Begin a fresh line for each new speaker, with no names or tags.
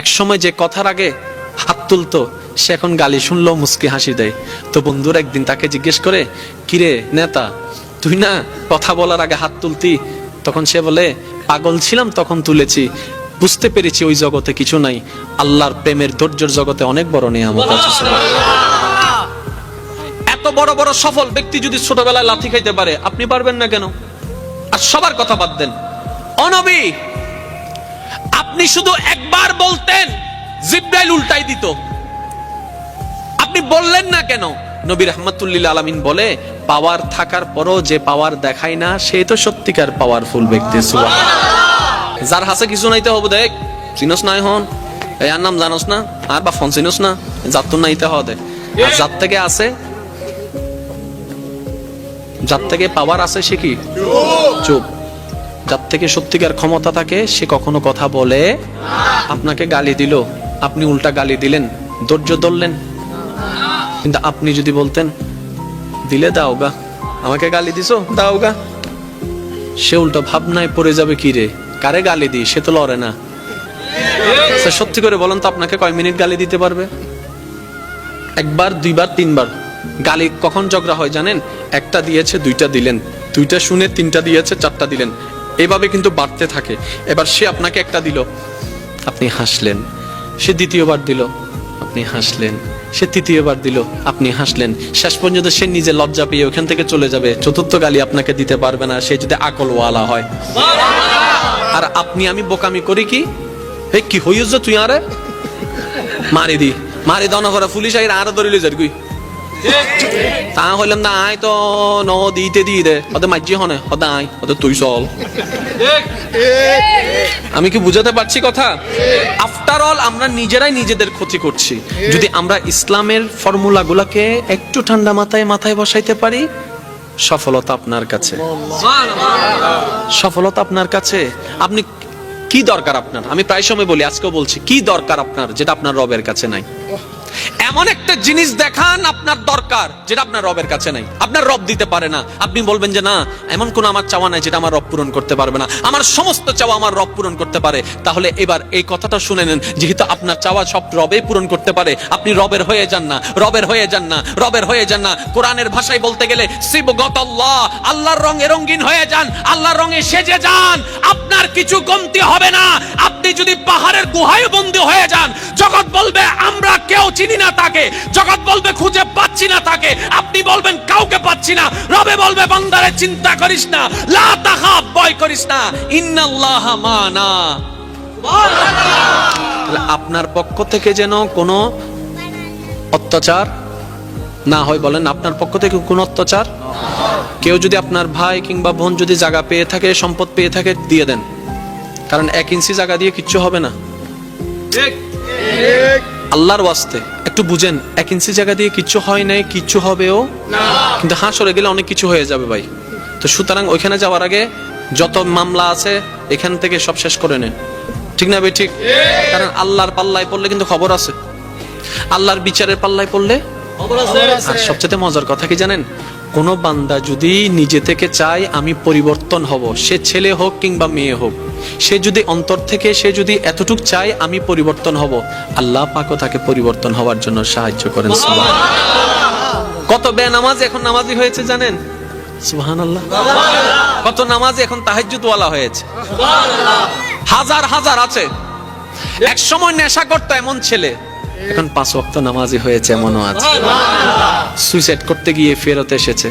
এক সময় যে কথার আগে হাত তুলতো সে এখন গালি শুনলেও মুস্কি হাসি দেয়। তো বন্ধুর একদিন তাকে জিজ্ঞেস করে, কিরে নেতা, তুই না কথা বলার আগে হাত তুলতি? তখন সে বলে, পাগল ছিলাম তখন তুলেছি, বুঝতে পেরেছি ওই জগতে কিছু নাই, আল্লাহর প্রেমের ধৈর্যের জগতে অনেক বড় নিয়ামত আছে। এত বড় বড় সফল ব্যক্তি যদি ছোটবেলায় লাথি খাইতে পারে, আপনি পারবেন না কেন? আর সবার কথা বাদ দেন, ও নবী, আপনি শুধু একবার বলতেন জিব্রাইল উল্টাই দিত, আপনি বললেন না কেন? নবী রাহমাতুল লিল আলামিন বলে, পাওয়ার থাকার পরও যে পাওয়ার দেখায় না সে তো সত্যিকার পাওয়ারফুল ব্যক্তি। সুবহানাল্লাহ। যার হাসে কিছু নাইতে হবে, দেখ চিনস নাই হন, এর নাম জানোস না, আর বা ফোন চিনস না, যার তো নাইতে হবে। আর যার থেকে আছে, যার থেকে পাওয়ার আছে সে কি চুপ। যার থেকে সত্যিকার ক্ষমতা থাকে সে কখনো কথা বলে। আপনাকে গালি দিল, আপনি উল্টা গালি দিলেন, ধৈর্য ধরলেন। কিন্তু আপনি যদি বলতেন, দিলে দাও গা, আমাকে গালি দিছো দাও গা, সে উল্টা ভাবনায় পড়ে যাবে, কি রে কারে গালি দিই, সে তো লড়ে না। সত্যি করে বলেন তো, আপনাকে কয় মিনিট গালি দিতে পারবে? একবার, দুইবার, তিনবার। গালি কখন ঝগড়া হয় জানেন? একটা দিয়েছে দুইটা দিলেন, দুইটা শুনে তিনটা দিয়েছে চারটা দিলেন, এভাবে কিন্তু বাড়তে থাকে। এবার সে আপনাকে একটা দিল, আপনি হাসলেন, সে দ্বিতীয়বার দিল, আপনি হাসলেন, সে তৃতীয়বার দিল, আপনি হাসলেন, শেষ পর্যন্ত সে নিজে লজ্জা পেয়ে ওখান থেকে চলে যাবে। চতুর্থ গালি আপনাকে দিতে পারবে না, সে যদি আকলওয়ালা হয়। আর আপনি আমি বোকামি করি কি, এই কি হইছ তুই আরে মারি দি, মারি দন করে পুলিশ আইরা আরো ধরিলে যার গুই, তা হইলাম না আয় তো ন দিতে দিয়ে দে, ওদের মাঝি হনে ওদের আয়, ওদের তুই চল। আমি কি বুঝাতে পারছি কথা? আফটার অল আমরা নিজেরাই নিজেদের ক্ষতি করছি। যদি আমরা ইসলামের ফর্মুলা গুলাকে একটু ঠান্ডা মাথায় মাথায় বসাইতে পারি, সফলতা আপনার কাছে, সফলতা আপনার কাছে। আপনি কি দরকার আপনার? আমি প্রায় সময় বলি, আজকেও বলছি, কি দরকার আপনার যেটা আপনার রবের কাছে নাই? এমন একটা জিনিস দেখান আপনার দরকার যেটা আপনার রবের কাছে নাই, আপনার রব দিতে পারে না। আপনি বলবেন যে না, এমন কোন আমার চাওয়া নাই যেটা আমার রব পূরণ করতে পারবে না, আমার সমস্ত চাওয়া আমার রব পূরণ করতে পারে। তাহলে এবার এই কথাটা শুনে নেন, যেহেতু আপনার চাওয়া সব রবে পূরণ করতে পারে, আপনি রবের হয়ে যান না, রবের হয়ে যান না, রবের হয়ে যান না। কোরআনের ভাষায় বলতে গেলে সিবগাতাল্লাহ, আল্লাহর রঙে রঙিন হয়ে যান, আল্লাহর রঙে সেজে যান, আপনার কিছু কমতি হবে না। আপনি যদি পাহাড়ের গুহায় বন্দী হয়ে যান, জগৎ বলবে আমরা কেউ চিনি না তাকে, জগৎ বলবে খুঁজে পাচ্ছি না তাকে, আপনি বলবেন কাউকে পাচ্ছি না, রবে বলবে বান্দারে চিন্তা করিস না, লা তাখাফ, ভয় করিস না, ইন্নাল্লাহা মানা। আপনার পক্ষ থেকে যেন কোনো অত্যাচার না হয়। বলেন, আপনার পক্ষ থেকে কোনো অত্যাচার? কেউ যদি আপনার ভাই কিংবা বোন যদি জায়গা পেয়ে থাকে, সম্পদ পেয়ে থাকে, দিয়ে দেন, কারণ 1 ইঞ্চি জায়গা দিয়ে কিচ্ছু হবে না। আল্লাহর ওয়াস্তে একটু বুঝেন, 1 ইঞ্চি জায়গা দিয়ে কিচ্ছু হয় নাই, কিচ্ছু হবেও না, কিন্তু হাসরে গেলে অনেক কিছু হয়ে যাবে ভাই। তো সুতরাং ওইখানে যাওয়ার আগে যত মামলা আছে এখান থেকে সব শেষ করে নেন, ঠিক না ভাই? ঠিক। কারণ আল্লাহর পাল্লায় পড়লে কিন্তু খবর আছে, আল্লাহর বিচারের পাল্লায় পড়লে খবর আছে। আর সবচেয়ে মজার কথা কি জানেন? কোন বান্দা যদি নিজে থেকে চায় আমি পরিবর্তন হব, সে ছেলে হোক কিংবা মেয়ে হোক, সে যদি অন্তর থেকে সে যদি এতটুক চায় আমি পরিবর্তন হব, আল্লাহ পাকও তাকে পরিবর্তন হওয়ার জন্য সাহায্য করেন। সুবহানাল্লাহ। কত বেনামাজ এখন নামাজি হয়েছে জানেন? সুবহানাল্লাহ। কত নামাজি এখন তাহাজ্জুদ ওয়ালা হয়েছে? সুবহানাল্লাহ। হাজার হাজার আছে। এক সময় নেশা করতো এমন ছেলে, এখন 5 ওয়াক্ত নামাজি হয়েছে এমনও আছে। সুইসাইড করতে গিয়ে ফেরত এসেছে।